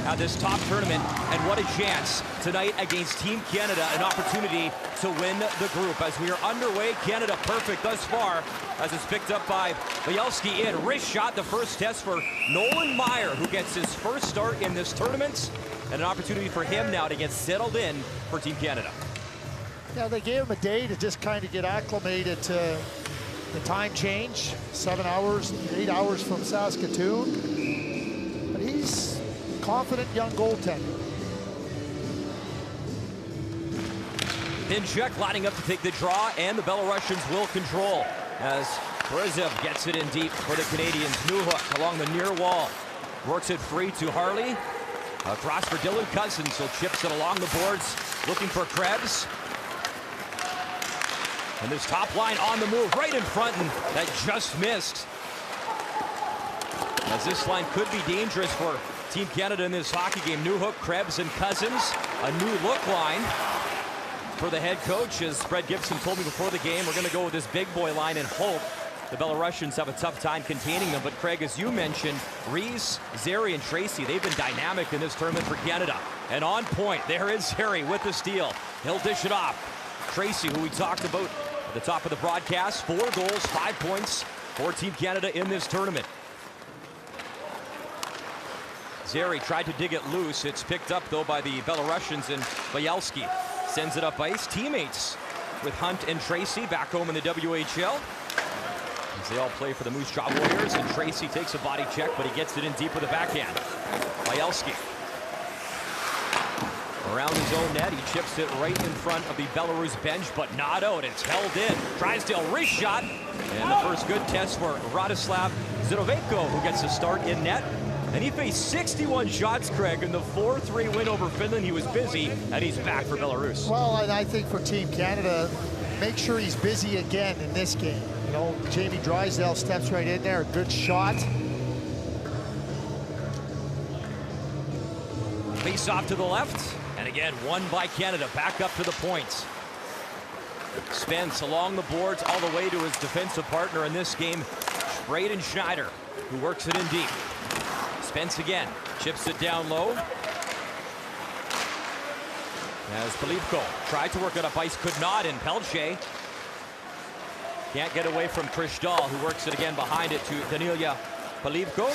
at this top tournament, and what a chance tonight against Team Canada, an opportunity to win the group. As we are underway, Canada perfect thus far, as it's picked up by Bielski in. Wrist shot, the first test for Nolan Meyer, who gets his first start in this tournament, and an opportunity for him now to get settled in for Team Canada. Yeah, they gave him a day to just kind of get acclimated to the time change, 7 hours, 8 hours from Saskatoon. But he's a confident young goaltender. Pinchuk lining up to take the draw, and the Belarusians will control as Brizev gets it in deep for the Canadians. Newhook along the near wall, works it free to Harley. Across for Dylan Cousins, so chips it along the boards, looking for Krebs. And this top line on the move, right in front, and that just missed. As this line could be dangerous for Team Canada in this hockey game. Newhook, Krebs, and Cousins. A new look line for the head coach. As Fred Gibson told me before the game, we're going to go with this big boy line and hope the Belarusians have a tough time containing them. But Craig, as you mentioned, Rees, Zary, and Tracy, they've been dynamic in this tournament for Canada. And on point, there is Zary with the steal. He'll dish it off. Tracy, who we talked about at the top of the broadcast, 4 goals, 5 points for Team Canada in this tournament. Zary tried to dig it loose. It's picked up, though, by the Belarusians, and Bielski sends it up ice. Teammates with Hunt and Tracy back home in the WHL, as they all play for the Moose Jaw Warriors, and Tracy takes a body check, but he gets it in deep with a backhand. Bielski around his own net, he chips it right in front of the Belarus bench, but not out. It's held in. Drysdale wrist shot, and the first good test for Radislav Zidovenko, who gets a start in net. And he faced 61 shots, Craig, in the 4-3 win over Finland. He was busy, and he's back for Belarus. Well, and I think for Team Canada, make sure he's busy again in this game. You know, Jamie Drysdale steps right in there, a good shot. Face off to the left, and again, won by Canada, back up to the points. Spence along the boards all the way to his defensive partner in this game, Braden Schneider, who works it in deep. Spence again, chips it down low. As Polivko tried to work it up ice, could not, and Pelche can't get away from Krish Dahl, who works it again behind it to Danilia Polivko.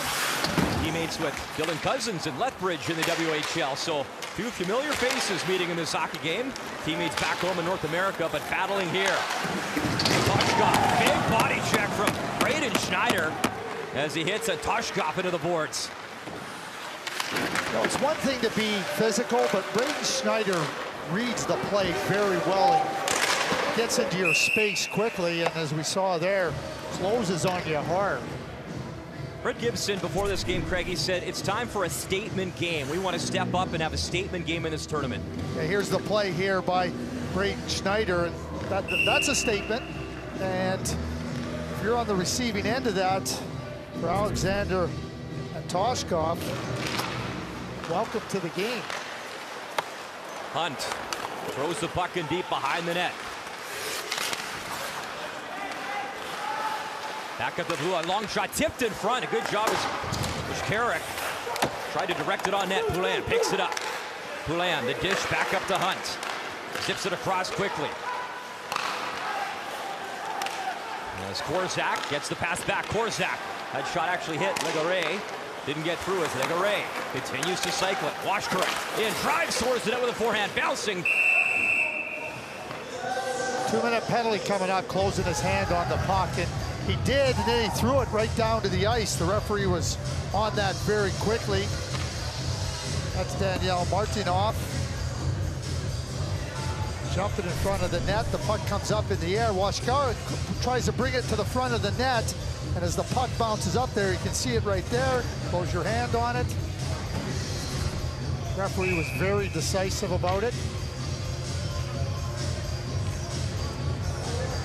Teammates with Dylan Cousins and Lethbridge in the WHL, so 2 familiar faces meeting in this hockey game. Teammates back home in North America, but battling here. Toshkov, big body check from Braden Schneider as he hits a Toshkov into the boards. You know, it's one thing to be physical, but Braden Schneider reads the play very well and gets into your space quickly, and as we saw there, closes on you hard. Fred Gibson, before this game, Craig, he said, it's time for a statement game. We want to step up and have a statement game in this tournament. Yeah, here's the play here by Braden Schneider, and that's a statement. And if you're on the receiving end of that, for Alexander and Toshkov, welcome to the game. Hunt throws the puck in deep behind the net. Back up the blue, a long shot tipped in front. A good job as Karek tried to direct it on net. Poulin picks it up. Poulin, the dish back up to Hunt. Zips it across quickly. As Korzak gets the pass back. Korzak, that shot actually hit Legare. Didn't get through as Legare continues to cycle it. Washkara in, drives towards the net with a forehand, bouncing. 2-minute penalty coming up, closing his hand on the puck, and he did, and then he threw it right down to the ice. The referee was on that very quickly. That's Daniel Martinov. Jumping in front of the net, the puck comes up in the air. Washkara tries to bring it to the front of the net, and as the puck bounces up there, you can see it right there. Close your hand on it. The referee was very decisive about it.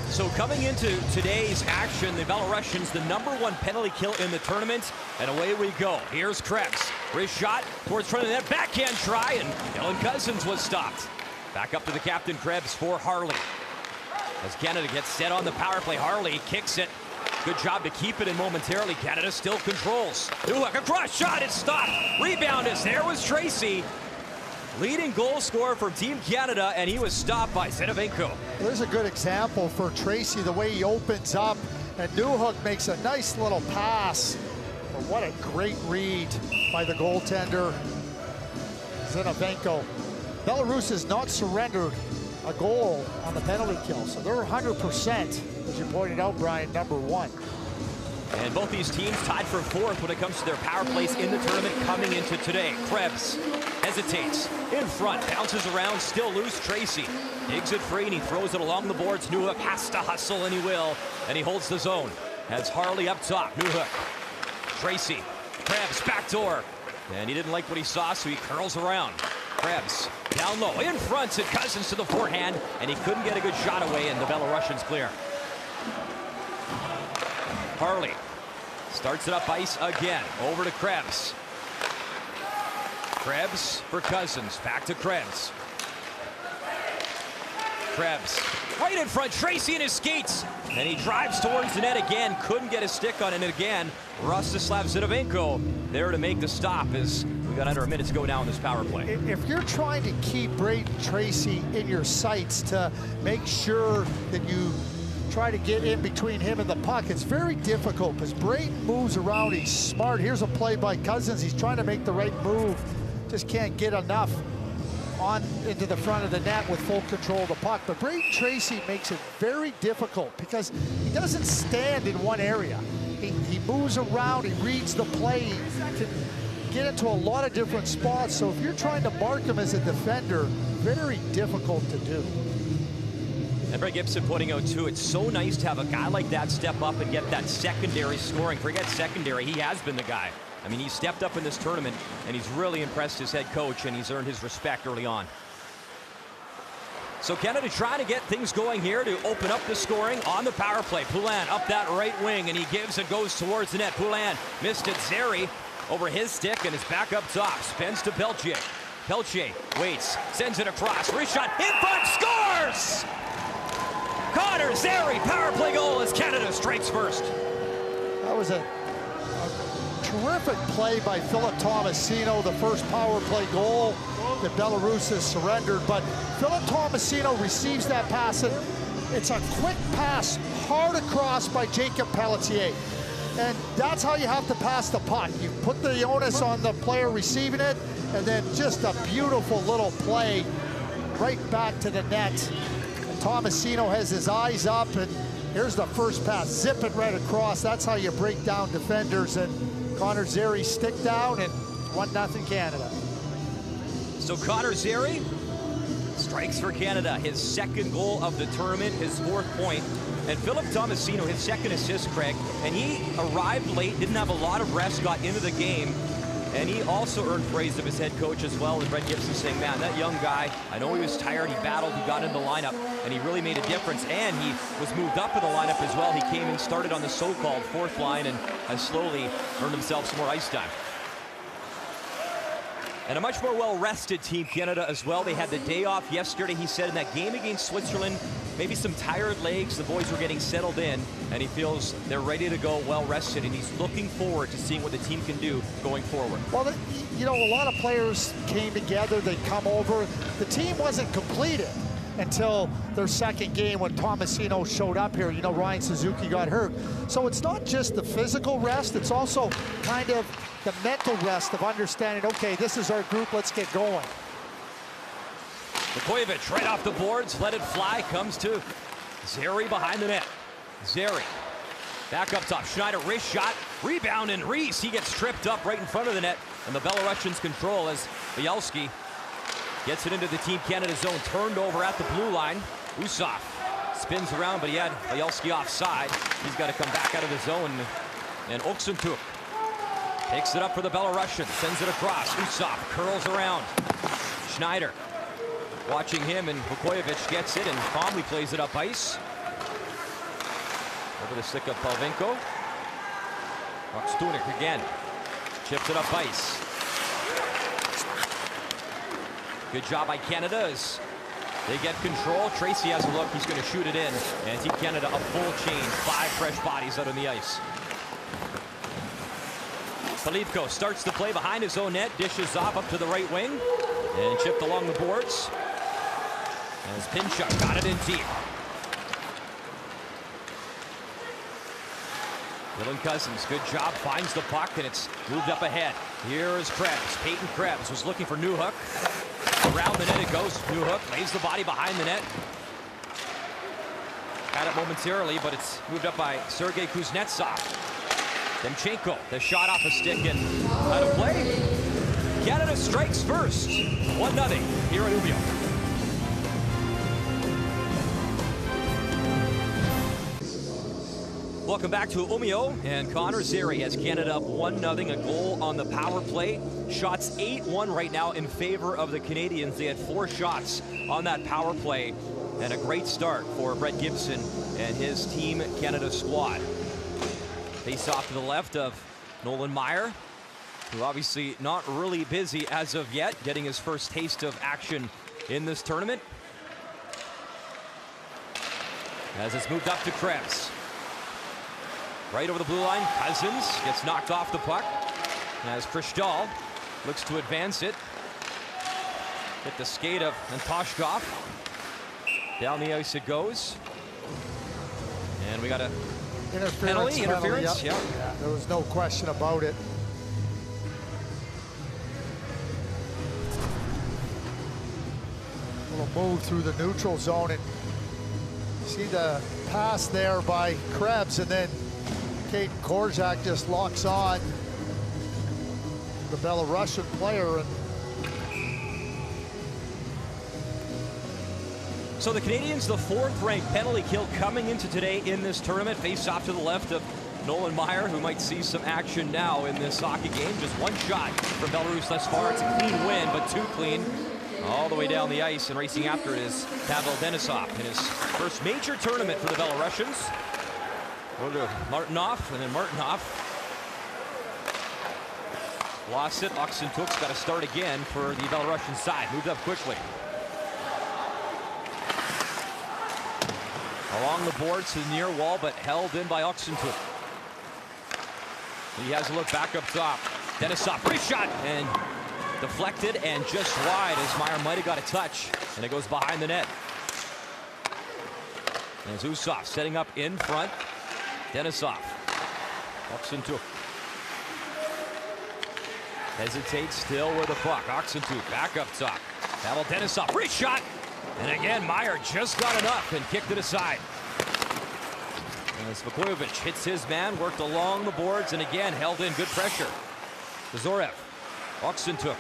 So coming into today's action, the Belarusians, the #1 penalty kill in the tournament, and away we go. Here's Krebs, wrist shot towards front of the net, backhand try, and Dylan Cousins was stopped. Back up to the captain, Krebs, for Harley. As Canada gets set on the power play, Harley kicks it Good job to keep it in momentarily. Canada still controls. Newhook, a cross shot, it's stopped. Rebound is there was Tracy. Leading goal scorer from Team Canada, and he was stopped by Zidovenko. There's a good example for Tracy, the way he opens up, and Newhook makes a nice little pass. But what a great read by the goaltender, Zidovenko. Belarus has not surrendered a goal on the penalty kill, so they're 100%, as you pointed out, Brian, #1. And both these teams tied for 4th when it comes to their power plays in the tournament coming into today. Krebs hesitates in front, bounces around, still loose. Tracy digs it free and he throws it along the boards. Newhook has to hustle, and he will, and he holds the zone. Has Harley up top. Newhook, Tracy, Krebs backdoor, and he didn't like what he saw, so he curls around. Krebs down low in front, and Cousins to the forehand, and he couldn't get a good shot away, and the Belarusians clear. Harley starts it up ice again. Over to Krebs. Krebs for Cousins. Back to Krebs. Krebs right in front. Tracy in his skates. And he drives towards the net again. Couldn't get his stick on it again. Rostislav Zidovenko there to make the stop as we got under a minute to go now in this power play. If you're trying to keep Braden Tracy in your sights to make sure that you try to get in between him and the puck, it's very difficult because Braden moves around. He's smart. Here's a play by Cousins. He's trying to make the right move. Just can't get enough on into the front of the net with full control of the puck. But Braden Tracy makes it very difficult because he doesn't stand in one area. He moves around. He reads the play. He can get into a lot of different spots. So if you're trying to mark him as a defender, very difficult to do. And Brett Gibson pointing out too, it's so nice to have a guy like that step up and get that secondary scoring. Forget secondary, he has been the guy. I mean, he's stepped up in this tournament and he's really impressed his head coach, and he's earned his respect early on. So Canada trying to get things going here to open up the scoring on the power play. Poulin up that right wing, and he gives and goes towards the net. Poulin missed it. Zeri over his stick and is back up top. Spins to Peltier. Peltier waits, sends it across. Wrist shot in front, scores! Connor Zeri, power play goal as Canada strikes first. That was a terrific play by Philip Tomasino, the first power play goal that Belarus has surrendered. But Philip Tomasino receives that pass, and it's a quick pass hard across by Jacob Pelletier. And that's how you have to pass the puck. You put the onus on the player receiving it, and then just a beautiful little play right back to the net. Tomasino has his eyes up, and here's the first pass. Zip it right across. That's how you break down defenders. And Connor Zeri stick down, and 1-0 Canada. So Connor Zeri strikes for Canada. His second goal of the tournament, his 4th point. And Philip Tomasino, his second assist, Craig. And he arrived late, didn't have a lot of rest, got into the game. And he also earned praise of his head coach as well. And Brett Gibson saying, man, that young guy, I know he was tired, he battled, he got into the lineup, and he really made a difference. And he was moved up in the lineup as well. He came and started on the so-called 4th line and has slowly earned himself some more ice time. And a much more well-rested Team Canada as well. They had the day off yesterday. He said in that game against Switzerland, maybe some tired legs. The boys were getting settled in, and he feels they're ready to go, well-rested, and he's looking forward to seeing what the team can do going forward. Well, you know, a lot of players came together. They come over. The team wasn't completed until their second game when Tomasino showed up here. You know, Ryan Suzuki got hurt. So it's not just the physical rest, it's also kind of the mental rest of understanding, okay, this is our group, let's get going. Vukovic right off the boards, let it fly, comes to Zeri behind the net. Zeri back up top, Schneider wrist shot, rebound, and Reese, he gets tripped up right in front of the net, and the Belarusians control as Bielski gets it into the Team Canada zone, turned over at the blue line. Usov spins around, but he had Bielski offside. He's got to come back out of the zone, and Oksentuk picks it up for the Belarusians, sends it across. Usov curls around. Schneider watching him, and Vukovic gets it, and calmly plays it up ice. Over the stick of Palvenko. Stunik again. Chips it up ice. Good job by Canada as They get control. Tracy has a look. He's going to shoot it in. And Team Canada a full change. 5 fresh bodies out on the ice. Polivko starts the play behind his own net. Dishes off up to the right wing. And chipped along the boards. As Pinchuk got it in deep. Dylan Cousins, good job, finds the puck, and it's moved up ahead. Here is Krebs. Peyton Krebs was looking for Newhook. Around the net it goes. Newhook lays the body behind the net. Had it momentarily, but it's moved up by Sergei Kuznetsov. Demchenko, the shot off a stick and out of play. Canada strikes first. 1-0 here at Umeå. Welcome back to Umeå, and Connor Zary has Canada up 1-0, a goal on the power play. Shots 8-1 right now in favor of the Canadians. They had 4 shots on that power play, and a great start for Brett Gibson and his Team Canada squad. Face off to the left of Nolan Meyer, who obviously not really busy as of yet, getting his first taste of action in this tournament. As it's moved up to Krebs. Right over the blue line, Cousins gets knocked off the puck. As Kristoff looks to advance it. Hit the skate of Antashkov. Down the ice it goes. And we got a interference. Yeah, there was no question about it. A little move through the neutral zone, and see the pass there by Krebs, and then Caden Korczak just locks on the Belarusian player. So the Canadians, the 4th ranked penalty kill coming into today in this tournament. Face off to the left of Nolan Meyer, who might see some action now in this hockey game. Just 1 shot from Belarus thus far. It's a clean win, but too clean. All the way down the ice, and racing after it is Pavel Denisov in his first major tournament for the Belarusians. We'll go Martinov, and then Martinov lost it. Oxentuk's got to start again for the Belarusian side. Moved up quickly. Along the boards to the near wall, but held in by Oxentuk. He has a look back up top. Denisov, free shot, and deflected and just wide as Meyer might have got a touch, and it goes behind the net. And Usov setting up in front. Denisov. Oxentuk hesitates still with the puck. Oxentuk back up top. Pavel Denisov, free shot. And again, Meyer just got enough and kicked it aside. As Vukovic hits his man, worked along the boards, and again held in good pressure. Zorev. Oxentuk.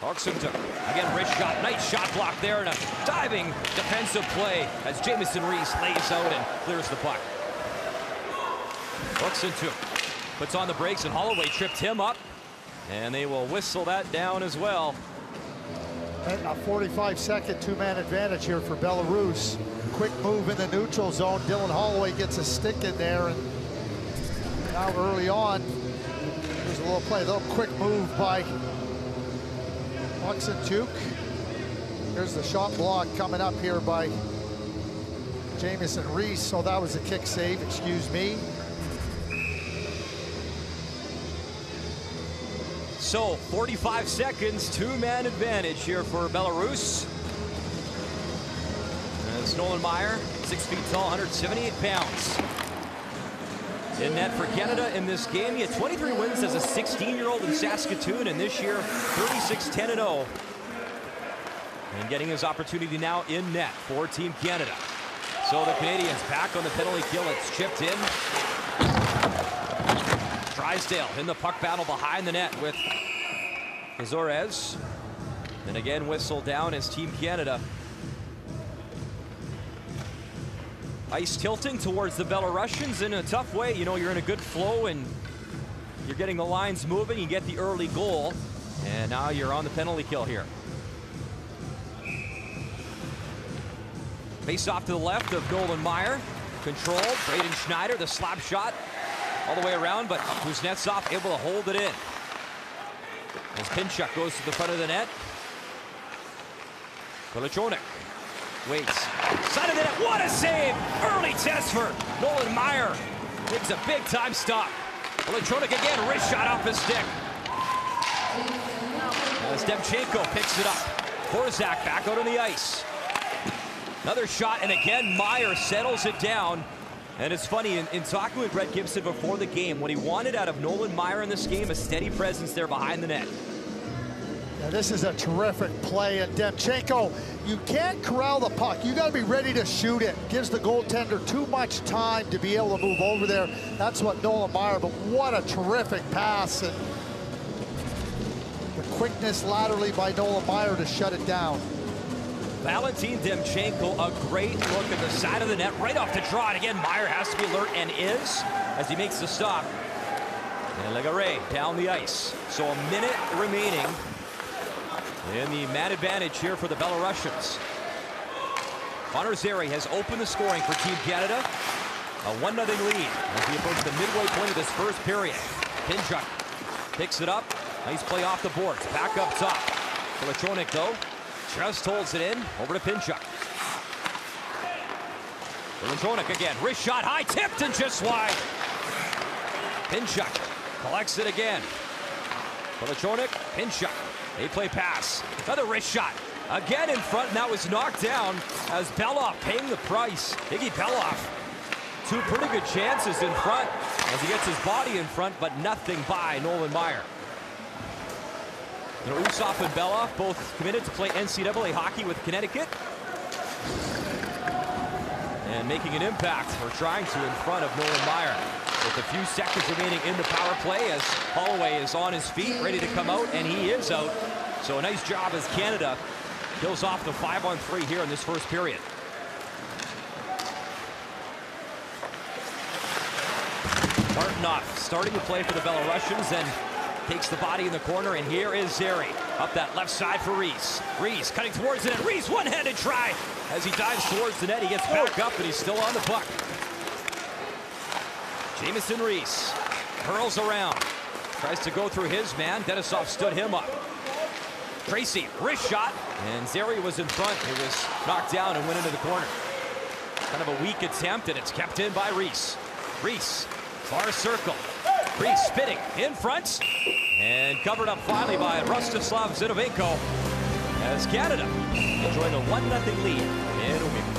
Again, wrist shot. Nice shot block there, and a diving defensive play as Jamison Reese lays out and clears the puck. Oxentuk puts on the brakes, and Holloway tripped him up, and they will whistle that down as well. A 45-second 2-man advantage here for Belarus. Quick move in the neutral zone. Dylan Holloway gets a stick in there, and now early on, there's a little play, a little quick move by Oxentuk. Here's the shot block coming up here by Jamison Reese. So that was a kick save, excuse me. So 45 seconds, 2-man advantage here for Belarus. As Nolan Meyer, 6 feet tall, 178 pounds. In net for Canada in this game. He had 23 wins as a 16-year-old in Saskatoon, and this year 36-10-0. And getting his opportunity now in net for Team Canada. So the Canadians back on the penalty kill. It's chipped in. Drysdale in the puck battle behind the net with Azores. And again whistle down as Team Canada. Ice tilting towards the Belarusians in a tough way. You know, you're in a good flow and you're getting the lines moving. You get the early goal, and now you're on the penalty kill here. Face off to the left of Nolan Meyer. Controlled. Braden Schneider, the slap shot all the way around, but Kuznetsov able to hold it in. As Pinchuk goes to the front of the net. Kolichonik waits. Side of the net. What a save! Early test for Nolan Meyer. Makes a big-time stop. Kolichonik again. Wrist shot off his stick. As Demchenko picks it up. Korzak back out on the ice. Another shot, and again, Meyer settles it down. And it's funny, in talking with Brett Gibson before the game, what he wanted out of Nolan Meyer in this game, a steady presence there behind the net. Yeah, this is a terrific play, and Demchenko, you can't corral the puck. You got to be ready to shoot it. Gives the goaltender too much time to be able to move over there. That's what Nolan Meyer, but what a terrific pass. And the quickness laterally by Nolan Meyer to shut it down. Valentin Demchenko, a great look at the side of the net, right off the draw. And again, Meyer has to be alert, and is, as he makes the stop. And Legare down the ice. So a minute remaining in the man advantage here for the Belarusians. Connor Zary has opened the scoring for Team Canada. A 1-0 lead as we approach the midway point of this first period. Pinchuk picks it up. Nice play off the boards. Back up top. Kolichonik, though, just holds it in. Over to Pinchuk. Kolichonik again. Wrist shot high. Tipped and just wide. Pinchuk collects it again. Kolichonik. Pinchuk. A play pass. Another wrist shot. Again in front, and that was knocked down as Belov paying the price. Iggy Belov. Two pretty good chances in front as he gets his body in front, but nothing by Nolan Meyer. You know, Usop and Belov both committed to play NCAA hockey with Connecticut. And making an impact, or trying to, in front of Nolan Meyer. With a few seconds remaining in the power play as Holloway is on his feet, ready to come out, and he is out. So a nice job as Canada kills off the 5-on-3 here in this first period. Martinov starting to play for the Belarusians, and takes the body in the corner, and here is Zary. Up that left side for Reese. Reese cutting towards it, and Reese one-handed try. As he dives towards the net, he gets back up, and he's still on the puck. Jamison Reese curls around. Tries to go through his man. Denisov stood him up. Tracy, wrist shot, and Zary was in front. It was knocked down and went into the corner. Kind of a weak attempt, and it's kept in by Reese. Reese, far circle. Reese spitting in front, and covered up finally by Rostislav Zidovenko as Canada enjoying a 1-0 lead in Umeå.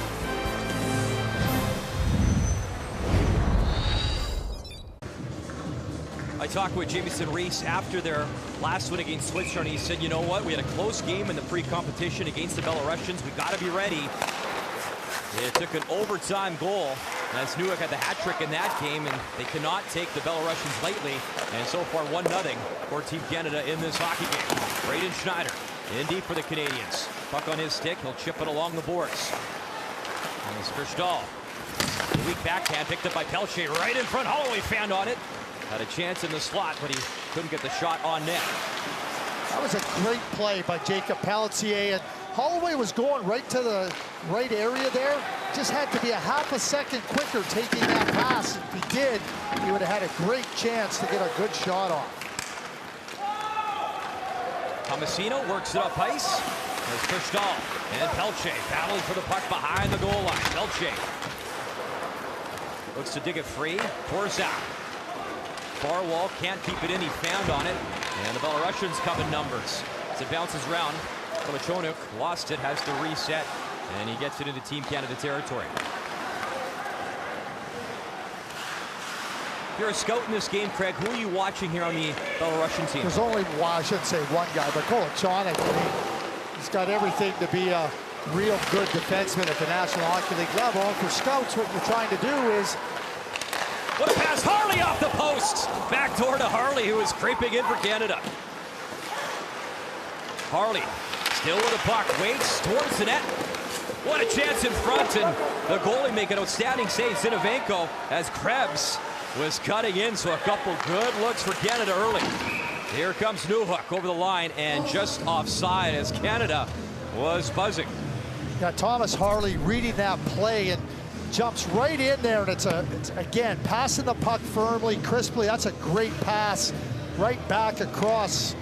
I talked with Jamison Reese after their last win against Switzerland. He said, you know what, we had a close game in the pre-competition against the Belarusians. We got to be ready. It took an overtime goal as Newark had the hat trick in that game, and they cannot take the Belarusians lightly. And so far 1-0 for Team Canada in this hockey game. Braden Schneider in deep for the Canadians. Puck on his stick, he'll chip it along the boards. And it's Kristahl. Weak backhand picked up by Pelche right in front. Holloway found on it. Had a chance in the slot, but he couldn't get the shot on net. That was a great play by Jacob Pelletier, and Holloway was going right to the right area there. Just had to be a half a second quicker taking that pass. If he did, he would have had a great chance to get a good shot off. Tomasino works it up ice. There's Kristahl and Pelche battling for the puck behind the goal line. Pelche looks to dig it free. Korzak. Far wall, can't keep it in, he found on it. And the Belarusians come in numbers. As it bounces around, Kolichonik lost it, has to reset, and he gets it into Team Canada territory. If you're a scout in this game, Craig, who are you watching here on the Belarusian team? There's only, well, I shouldn't say one guy, but Kolichonik, I mean, he's got everything to be a real good defenseman at the National Hockey League level. And for scouts, what you're trying to do is what a pass, Harley off the post. Back door to Harley, who is creeping in for Canada. Harley, still with the puck, waits towards the net. What a chance in front, and the goalie making an outstanding save, Zidovenko, as Krebs was cutting in, so a couple good looks for Canada early. Here comes Newhook over the line, and just offside as Canada was buzzing. Yeah, Thomas Harley reading that play and jumps right in there, and it's again passing the puck firmly, crisply. That's a great pass right back across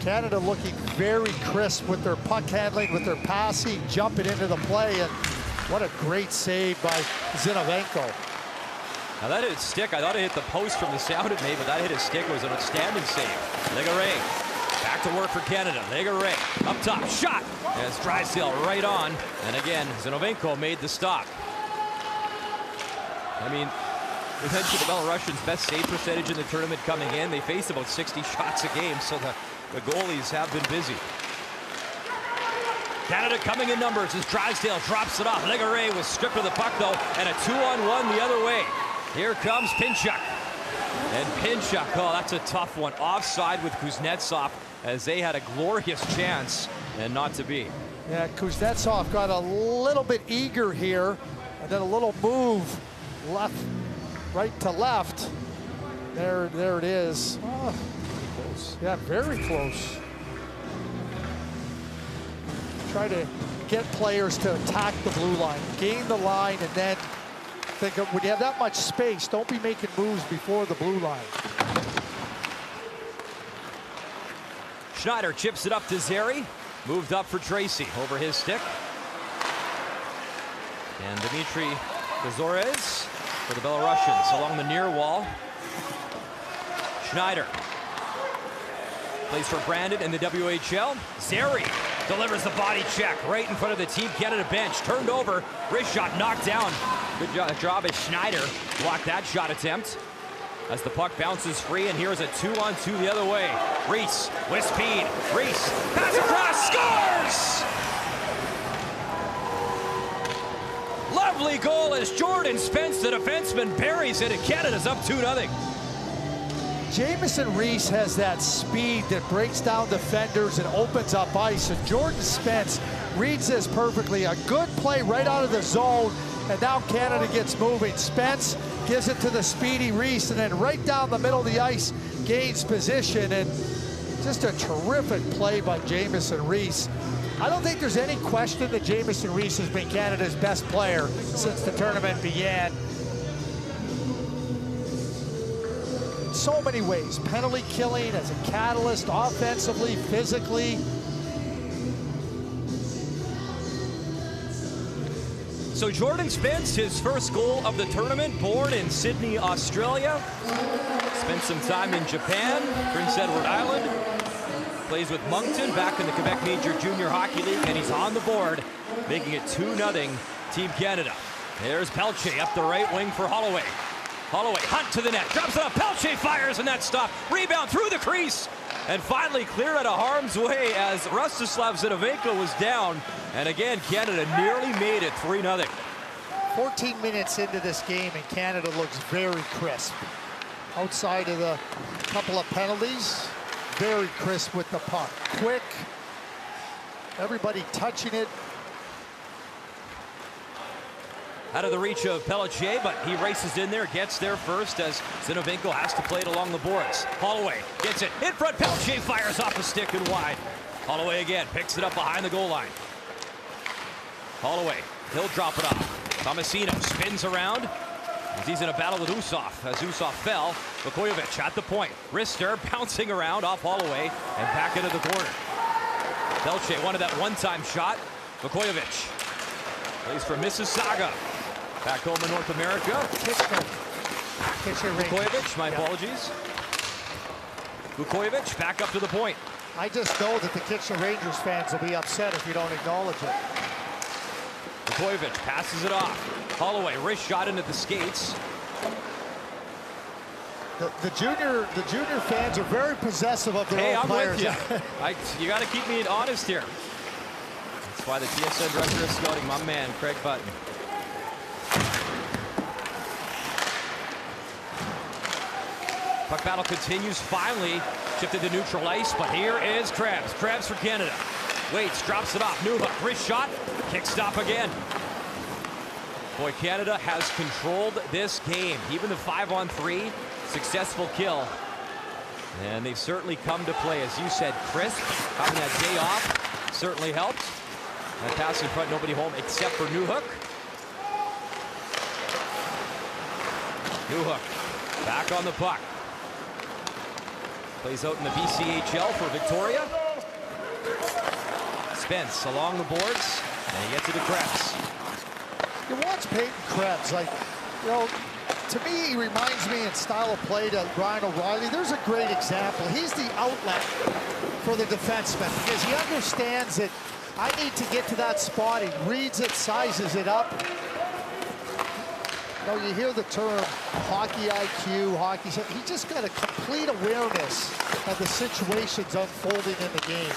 Canada looking very crisp with their puck handling, with their passing, jumping into the play, and what a great save by Zinovchenko. Now that hit stick. I thought it hit the post from the sound it made, but that hit his stick. It was an outstanding save. Legare back to work for Canada. Legare up top, shot. As Drysdale right on, and again Zinovchenko made the stop. I mean, we mentioned the Belarusians' best save percentage in the tournament coming in. They face about 60 shots a game, so the goalies have been busy. Canada coming in numbers as Drysdale drops it off. Legare was stripped of the puck though, and a 2-on-1 the other way. Here comes Pinchuk. And Pinchuk, oh, that's a tough one. Offside with Kuznetsov as they had a glorious chance and not to be. Yeah, Kuznetsov got a little bit eager here, and then a little move left, right to left. There it is. Oh, Close. yeah, very close. Try to get players to attack the blue line, gain the line, and then think of, when you have that much space, don't be making moves before the blue line. Schneider chips it up to Zary. Moved up for Tracy over his stick. And Dmitry Kazorez for the Belarusians along the near wall. Schneider plays for Brandon in the WHL. Zary delivers the body check right in front of the Team Canada bench. Turned over, wrist shot knocked down. Good job as Schneider blocked that shot attempt. As the puck bounces free, and here's a 2-on-2 the other way. Reese with speed. Reese pass across, scores! Lovely goal as Jordan Spence, the defenseman, buries it, and Canada's up 2-0. Jamieson Reese has that speed that breaks down defenders and opens up ice, and Jordan Spence reads this perfectly. A good play right out of the zone, and now Canada gets moving. Spence gives it to the speedy Reese, and then right down the middle of the ice gains position, and just a terrific play by Jamieson Reese. I don't think there's any question that Jamieson Reese has been Canada's best player since the tournament began. In so many ways, penalty killing as a catalyst, offensively, physically. So Jordan Spence, his first goal of the tournament, born in Sydney, Australia. Spent some time in Japan, Prince Edward Island. Plays with Moncton back in the Quebec Major Junior Hockey League, and he's on the board, making it 2-0 Team Canada. There's Pelche up the right wing for Holloway. Holloway, Hunt to the net, drops it up, Pelche fires, and that stop. Rebound through the crease, and finally cleared out of harm's way as Rostislav Zinovchenko was down. And again, Canada nearly made it 3-0. 14 minutes into this game, and Canada looks very crisp. Outside of the couple of penalties, very crisp with the puck. Quick, everybody touching it. Out of the reach of Pelletier, but he races in there, gets there first as Zinovchenko has to play it along the boards. Holloway gets it in front. Pelletier fires off the stick and wide. Holloway again picks it up behind the goal line. Holloway, he'll drop it off. Tomasino spins around as he's in a battle with Usov. As Usov fell, Vukojevic at the point. Wrister bouncing around off Holloway and back into the corner. Pelletier wanted that one-time shot. Vukojevic plays for Mississauga. Back home in North America. Vukojevic, my apologies. Vukojevic back up to the point. I just know that the Kitchener Rangers fans will be upset if you don't acknowledge it. Vukojevic passes it off. Holloway, wrist shot into the skates. The junior fans are very possessive of their own players. Hey, I'm with you. You got to keep me honest here. That's why the TSN Director of Scouting, my man, Craig Button. Puck battle continues. Finally shifted to neutral ice, but here is Krebs. Krebs for Canada. Waits, drops it off. Newhook, wrist shot, kick stop again. Boy, Canada has controlled this game. Even the 5-on-3 successful kill. And they've certainly come to play. As you said, crisp, having that day off certainly helped. That pass in front, nobody home except for Newhook. Newhook back on the puck. Plays out in the BCHL for Victoria. Spence along the boards, and he gets it to Krebs. You watch Peyton Krebs, like, you know, to me, he reminds me in style of play to Ryan O'Reilly. There's a great example. He's the outlet for the defenseman because he understands that I need to get to that spot. He reads it, sizes it up. You know, you hear the term hockey IQ, hockey. He just got a complete awareness of the situations unfolding in the game.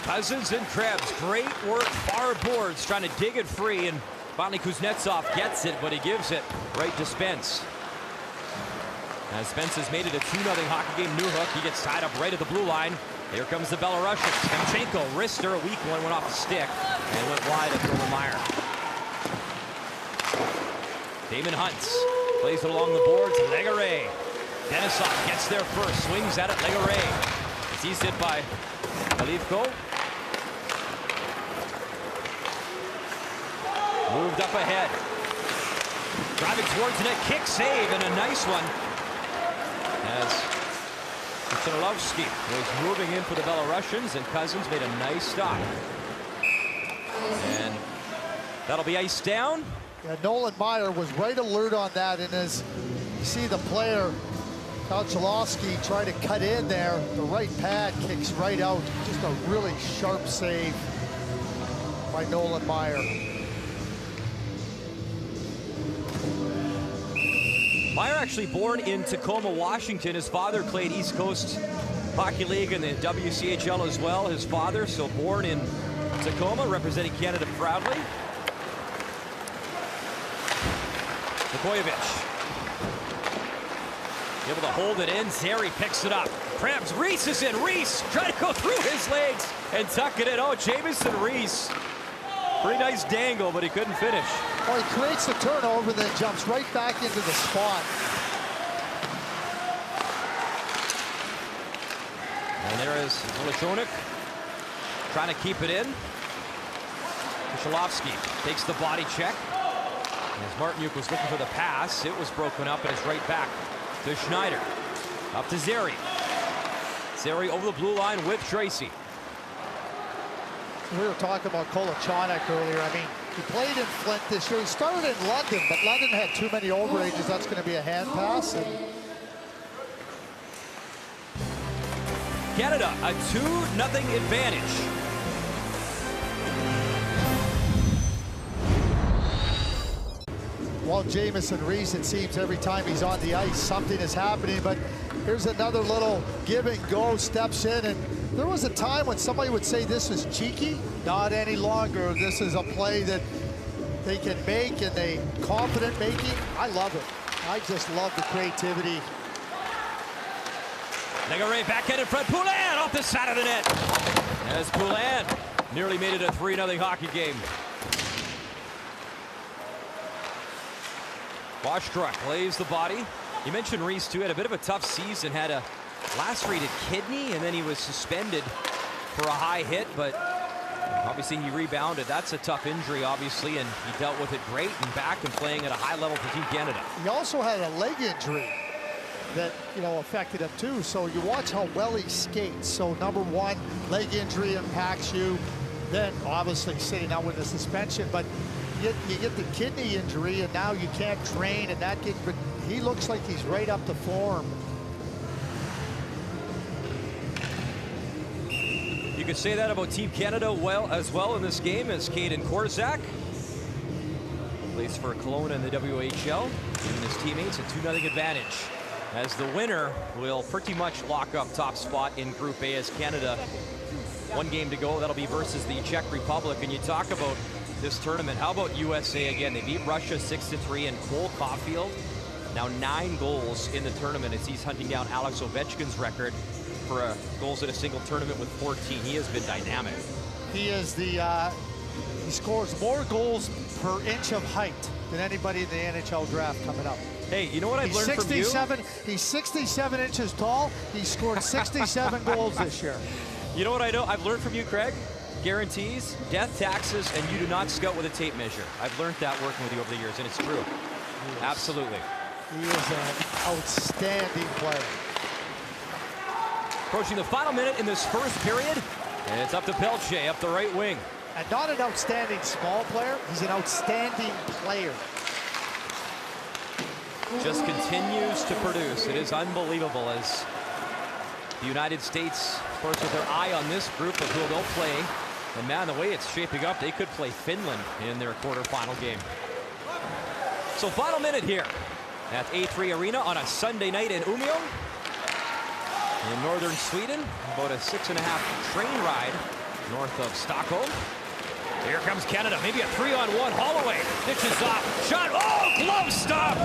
Cousins and Krebs, great work, far boards, trying to dig it free, and finally Kuznetsov gets it, but he gives it right to Spence. As Spence has made it a 2-0 hockey game. Newhook, he gets tied up right at the blue line. Here comes the Belarusians. Demchenko, wrister, a weak one, went off the stick and went wide of Meyer. Damon Hunts plays it along the boards. Legare. Denisov gets there first, swings at it. Legare. He's hit by Kalivko. Moved up ahead. Driving towards the net, kick save, and a nice one. As Kucherovsky was moving in for the Belarusians, and Cousins made a nice stop. And that'll be iced down. Yeah, Nolan Meyer was right alert on that, and as you see the player, Kucherovsky, try to cut in there, the right pad kicks right out. Just a really sharp save by Nolan Meyer. Meyer actually born in Tacoma, Washington. His father played East Coast Hockey League and the WCHL as well. His father, so born in Tacoma, representing Canada proudly. Vukojevic able to hold it in. Zary picks it up. Krebs, Reese is in. Reese trying to go through his legs and tuck it in. Oh, Jamison Reese. Pretty nice dangle, but he couldn't finish. Well, he creates the turnover, then jumps right back into the spot. And there is Milichonik trying to keep it in. Kucherovsky takes the body check. As Martinyuk was looking for the pass, it was broken up, and it's right back to Schneider. Up to Zary. Zary over the blue line with Tracy. We were talking about Kolochanek earlier. I mean, he played in Flint this year. He started in London, but London had too many overages. That's going to be a hand pass. And Canada, a 2-0 advantage. Well, Jamison Reese, it seems every time he's on the ice, something is happening. But here's another little give and go, steps in, and there was a time when somebody would say this is cheeky. Not any longer. This is a play that they can make, and they confident making. I love it. I just love the creativity. Legare backhand in front. Poulin off the side of the net. As Poulin nearly made it a 3-0 hockey game. Bostruck plays the body. You mentioned Reese too, had a bit of a tough season, had a lacerated kidney, and then he was suspended for a high hit, but obviously he rebounded. That's a tough injury, obviously, and he dealt with it great and back and playing at a high level for Team Canada. He also had a leg injury that, you know, affected him too. So you watch how well he skates. So number one, leg injury impacts you. Then obviously sitting out with a suspension, but you get the kidney injury, and now you can't train, and that but he looks like he's right up to form. You could say that about Team Canada as well in this game, as Caden Korczak plays for Kelowna in the WHL, giving his teammates a 2-0 advantage, as the winner will pretty much lock up top spot in Group A, as Canada, one game to go. That'll be versus the Czech Republic. And you talk about this tournament, how about USA again? They beat Russia 6-3, and Cole Caulfield now 9 goals in the tournament as he's hunting down Alex Ovechkin's record for goals in a single tournament with 14. He has been dynamic. He is the he scores more goals per inch of height than anybody in the NHL draft coming up. Hey, you know what I've learned from you? He's 67 inches tall. He scored 67 goals this year. You know what I know? I've learned from you, Craig? Guarantees, death, taxes, and you do not scout with a tape measure. I've learned that working with you over the years, and it's true. Absolutely. He is an outstanding player. Approaching the final minute in this first period. And it's up to Pelche, up the right wing. And not an outstanding small player, he's an outstanding player. Just continues to produce. It is unbelievable as the United States, of course, with their eye on this group of who they'll play. And man, the way it's shaping up, they could play Finland in their quarterfinal game. So final minute here at A3 Arena on a Sunday night in Umeå in northern Sweden. About a 6.5 train ride north of Stockholm. Here comes Canada, maybe a 3-on-1. Holloway ditches off, shot, oh, glove stop!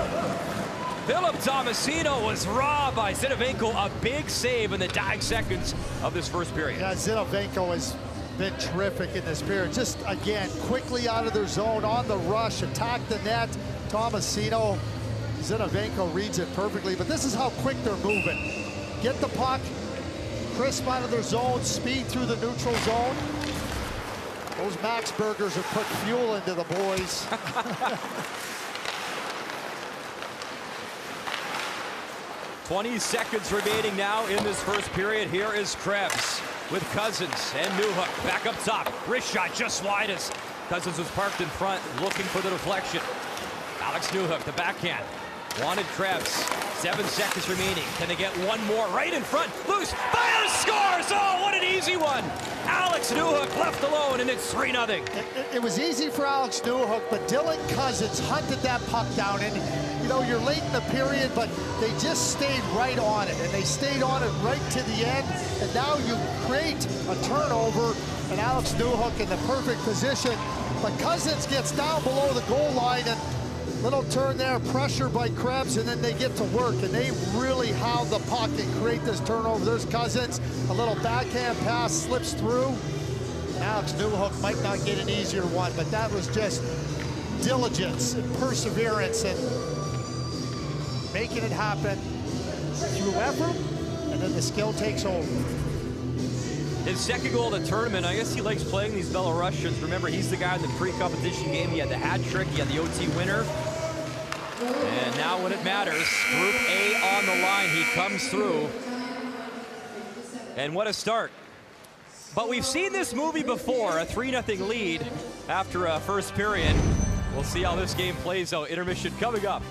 Philip Tomasino was robbed by Zidavenko. A big save in the dying seconds of this first period. Yeah, Zidavenko has been terrific in this period. Just, again, quickly out of their zone, on the rush, attack the net. Tomasino, Zidavenko reads it perfectly, but this is how quick they're moving. Get the puck, crisp out of their zone, speed through the neutral zone. Those Max Burgers have put fuel into the boys. 20 seconds remaining now in this first period. Here is Krebs with Cousins and Newhook back up top. Wrist shot just wide as Cousins was parked in front looking for the deflection. Alex Newhook, the backhand. Wanted Krebs. 7 seconds remaining. Can they get one more right in front? Loose, fires, scores! Oh, what an easy one! Alex Newhook left alone, and it's 3-0. It was easy for Alex Newhook, but Dylan Cousins hunted that puck down. And, you know, you're late in the period, but they just stayed right on it. And they stayed on it right to the end. And now you create a turnover, and Alex Newhook in the perfect position. But Cousins gets down below the goal line, and little turn there, pressure by Krebs, and then they get to work, and they really hound the puck and create this turnover. There's Cousins, a little backhand pass slips through. Alex Newhook might not get an easier one, but that was just diligence and perseverance and making it happen through effort, and then the skill takes over. His second goal of the tournament, I guess he likes playing these Belarusians. Remember, he's the guy in the pre-competition game. He had the hat trick, he had the OT winner. And now when it matters, Group A on the line, he comes through. And what a start. But we've seen this movie before, a 3-0 lead after a first period. We'll see how this game plays out. Intermission coming up.